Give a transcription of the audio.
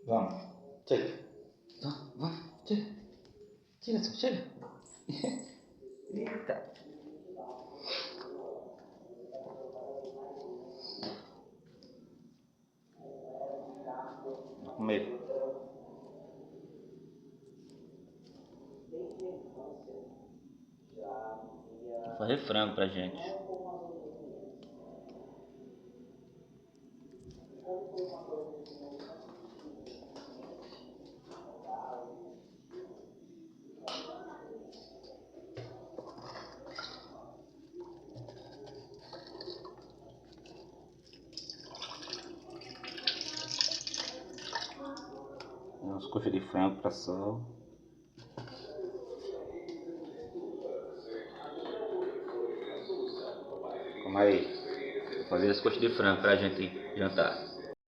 Vamos. Chega. Então, vamos. Chega. Chega, só. Chega. Eita. Vou comer. Vou fazer frango pra gente. Uns coxas de frango pra sol. Como aí? Vou fazer as coxas de frango pra gente jantar.